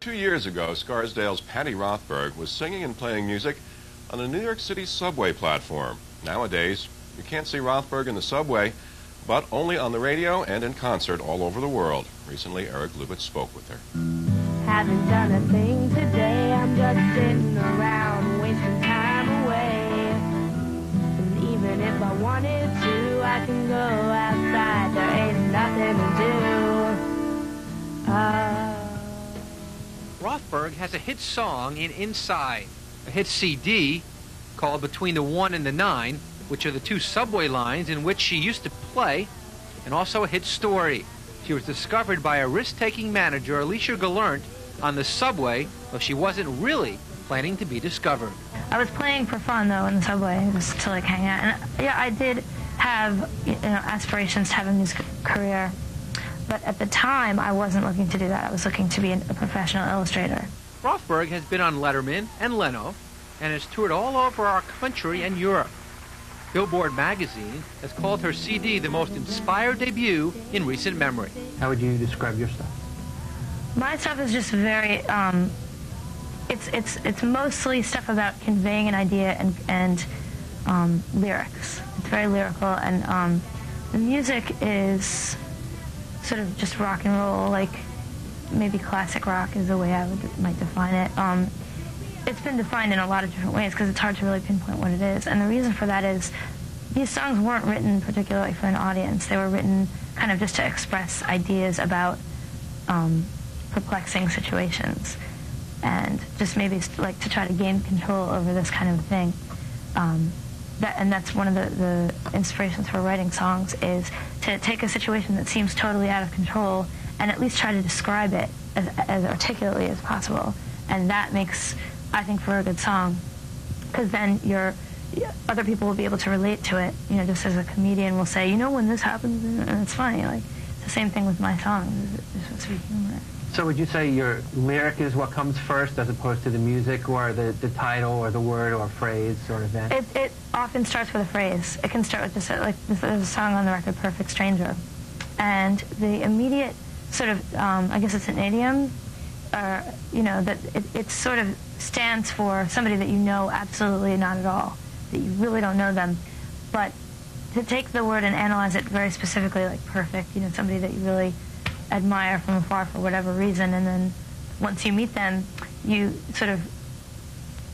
2 years ago, Scarsdale's Patti Rothberg was singing and playing music on a New York City subway platform. Nowadays, you can't see Rothberg in the subway, but only on the radio and in concert all over the world. Recently, Eric Lubitz spoke with her. Haven't done a thing today, I'm just sitting around wasting time away. And even if I wanted to, I can go outside, there ain't nothing to do. Rothberg has a hit song in Inside, a hit CD called Between the 1 and the 9, which are the two subway lines in which she used to play, and also a hit story. She was discovered by a risk-taking manager, Alicia Gallant, on the subway, though she wasn't really planning to be discovered. I was playing for fun, though, in the subway, just to, hang out. And, yeah, I did have, aspirations to have a music career. But at the time, I wasn't looking to do that. I was looking to be a professional illustrator. Rothberg has been on Letterman and Leno and has toured all over our country and Europe. Billboard magazine has called her CD the most inspired debut in recent memory. How would you describe your stuff? My stuff is just very, it's mostly stuff about conveying an idea and lyrics. It's very lyrical, and the music is sort of just rock and roll, maybe classic rock is the way I might define it. It's been defined in a lot of different ways because it's hard to really pinpoint what it is. And the reason for that is these songs weren't written particularly for an audience. They were written kind of just to express ideas about perplexing situations and just maybe to try to gain control over this kind of thing. And that's one of the inspirations for writing songs, is to take a situation that seems totally out of control and at least try to describe it as articulately as possible. And that makes, I think, for a good song, because then other people will be able to relate to it. Just as a comedian will say, when this happens, and it's funny. It's the same thing with my songs. It's supposed to be humor. So would you say your lyric is what comes first as opposed to the music or the title or the word or phrase or event? It often starts with a phrase. It can start with just there's a song on the record, Perfect Stranger. And the immediate sort of, I guess it's an idiom, that it sort of stands for somebody that you know absolutely not at all, that you really don't know them. But to take the word and analyze it very specifically, like perfect, somebody that you really admire from afar for whatever reason, and then once you meet them, you sort of,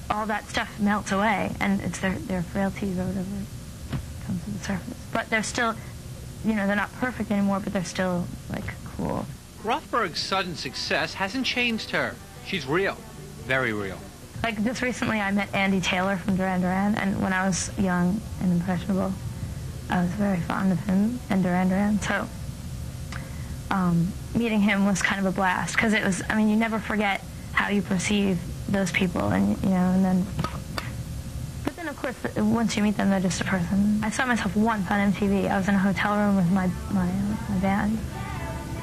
all that stuff melts away, and it's their frailties or whatever comes to the surface. But they're still, they're not perfect anymore, but they're still, cool. Rothberg's sudden success hasn't changed her. She's real. Very real. Just recently I met Andy Taylor from Duran Duran, and when I was young and impressionable, I was very fond of him and Duran Duran, so meeting him was kind of a blast, because it was, you never forget how you perceive those people, and but then of course, once you meet them, they're just a person. I saw myself once on MTV. I was in a hotel room with my band,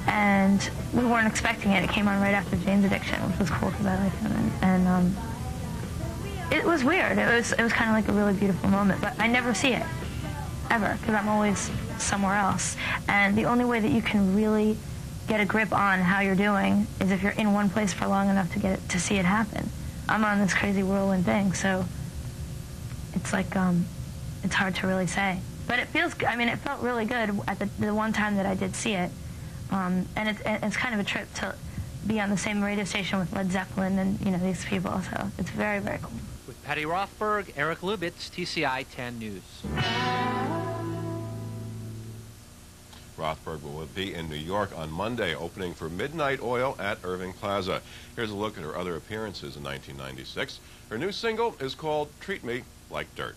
and we weren't expecting it. It came on right after Jane's Addiction, which was cool because I like him, and it was weird. It was kind of like a really beautiful moment, but I never see it, ever, because I'm always somewhere else. And the only way that you can really get a grip on how you're doing is if you're in one place for long enough to see it happen. I'm on this crazy whirlwind thing, so it's it's hard to really say. But it feels, it felt really good at the one time that I did see it. And it's kind of a trip to be on the same radio station with Led Zeppelin and, these people, so it's very, very cool. With Patti Rothberg, Eric Lubitz, TCI 10 News. Rothberg will be in New York on Monday, opening for Midnight Oil at Irving Plaza. Here's a look at her other appearances in 1996. Her new single is called Treat Me Like Dirt.